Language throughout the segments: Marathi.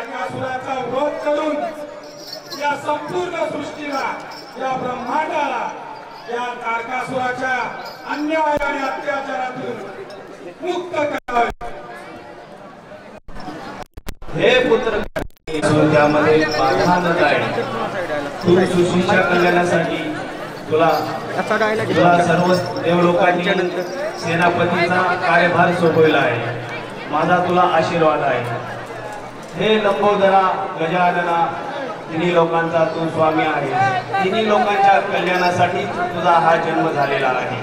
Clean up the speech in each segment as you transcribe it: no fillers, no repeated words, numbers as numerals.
तारकासुराचा वध करून या संपूर्ण सृष्टीला, या ब्रह्मांडाला या तारकासुराच्या अन्याय आणि अत्याचारातून मुक्त करावे। हे पुत्र त्यामध्ये बाधा न जाणे, तू सृष्टीच्या कल्याणासाठी तुला सर्व देवलोकांनी सेनापतीचा कार्यभार सोपविला आहे। माझा तुला आशीर्वाद आहे। हे लंबोदरा गजानना, तिन्ही लोकांचा तू स्वामी आहे। तिन्ही लोकांच्या कल्याणासाठी तुझा हा जन्म झालेला आहे।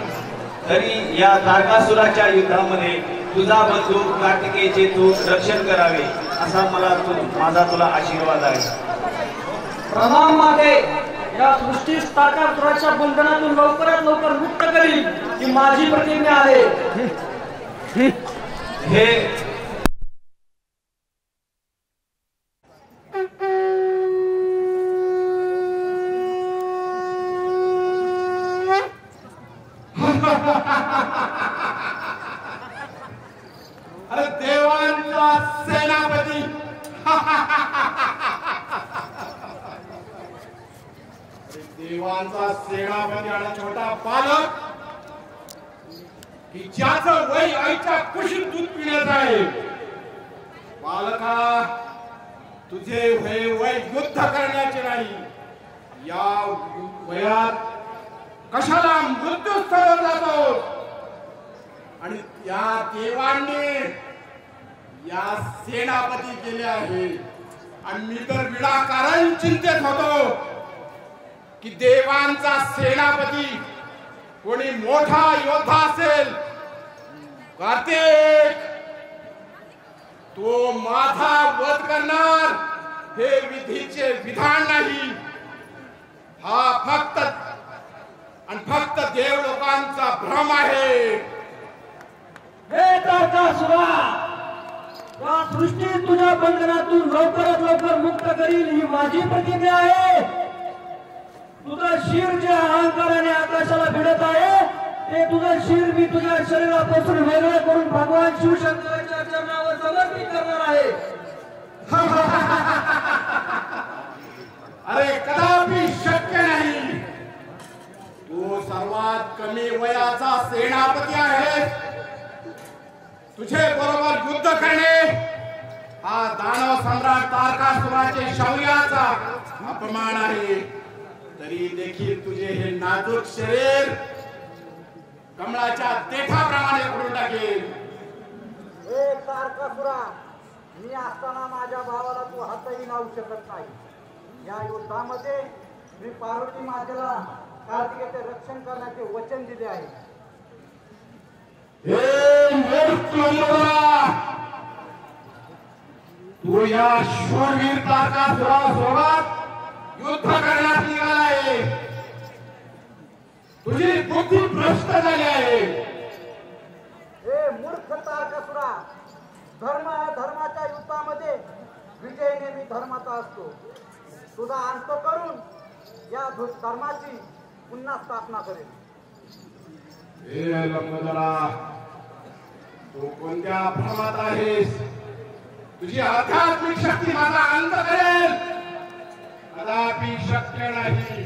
तरी या तारकासुराच्या युद्धामध्ये तुझा बंधू कार्तिकेयचे तू रक्षण करावे असा माझा तुला आशीर्वाद आहे। प्रणाम माते, या सृष्टीस तारकासुराच्या बंधनातून लवकरात लवकर मुक्त करील ही माझी प्रतिज्ञा आहे। हे अरे देवांचा सेनापती देवांचा सेनापती आणि छोटा बालक की ज्याचं वय आईच्या कुशीत दूध पिण्याचं आहे। बालका, तुझे वय युद्ध करण्याचे नाही। या वयात कशाला मृत्यू स्थळावर जातो? आणि त्या देवांनी या सेनापती केले आहे। आणि मी तर विनाकारण चिंतेत होतो की देवांचा सेनापती कोणी मोठा योद्धा असेल। कार्तिक, तो माझा वध करणार हे विधीचे विधान नाही। हा फक्त देव लोकांचा भ्रम आहे। हे तारकासुरा, या सृष्टीत तुझ्या बंधनातून लवकरात लवकर मुक्त करील ही माझी प्रतिज्ञा आहे। तुझं शिर जे अहंकाराने आकाशाला भिडत आहे, ते तुझं शिर मी तुझ्या शरीरापासून वेगळं करून भगवान शिवशंकराच्या चरणावर समर्पित करणार आहे। अरे कदापि शक्य नाही। तू सर्वात कमी वयाचा सेनापती आहे। तुझे बरोबर युद्ध करणे हा दानव सम्राट तारकासुराचे शौर्याचा अपमान आहे। तरी देखील तुझे हे नाजूक शरीर कमळाच्या देठाप्रमाणे उडून टाकेल। हे तारकासुरा, मी असताना माझ्या भावाला तू हातही लावू शकत नाही। या युद्धामध्ये मी पार्वती मातेला कार्तिकेयचे रक्षण करण्याचे वचन दिले आहे। हे मूर्ख, तू या शूरवीर तारकासुरासोबत युद्ध करण्यात निघाला आहे। तुझी बुद्धी भ्रष्ट झाली आहे। हे मूर्ख तारकासुरा, धर्माच्या युद्धामध्ये विजय नेहमी धर्माचा असतो। तुझा अंत करून या धर्माची पुन्हा स्थापना करेल। हे लंबोदरा, तू कोणत्या भ्रमात आहेस? तुझी आध्यात्मिक शक्ती माझा अंत करेल, कदापि शक्य नाही।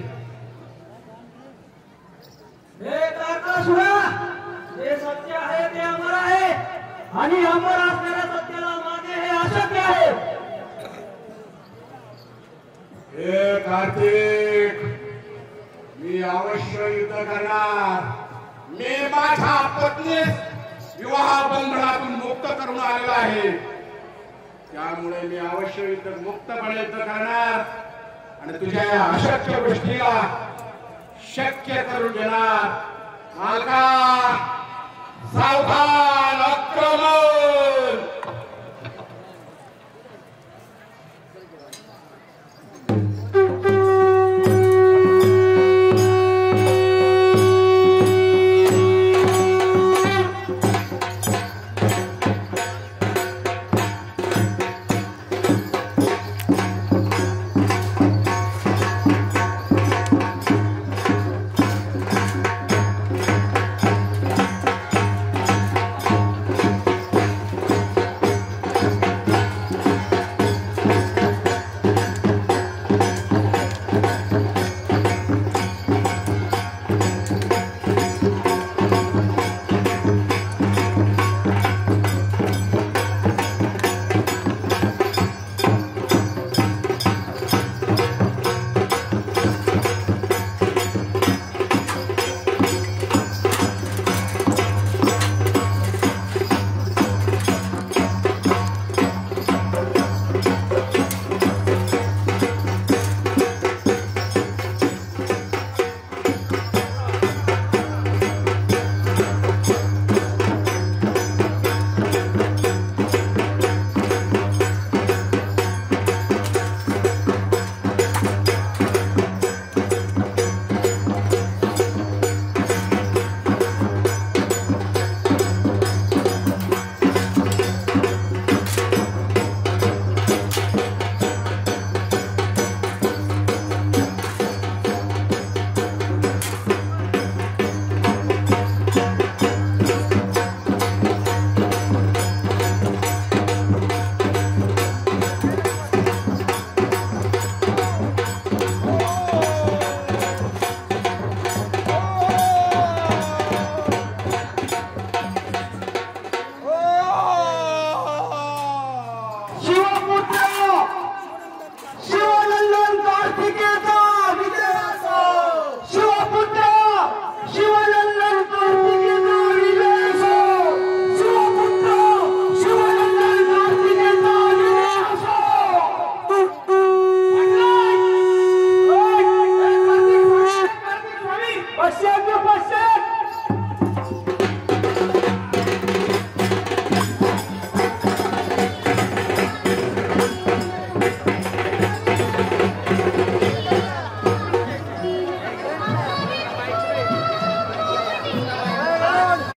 हे तारकासुरा, जे सत्य आहे ते अमर आहे आणि अमर असलेल्या सत्याला मागे हे अशक्य आहे। हे कार्तिक, मी अवश्य युद्ध करणार। मी माझ्या पत्नीस विवाह बंधनातून मुक्त करून आलेला आहे। त्यामुळे मी अवश्य युद्ध मुक्तपणे युद्ध करणार आणि तुझ्या या अशक्य गोष्टीला शक्य करून घेणार। मालका, सावधान, आक्रमण!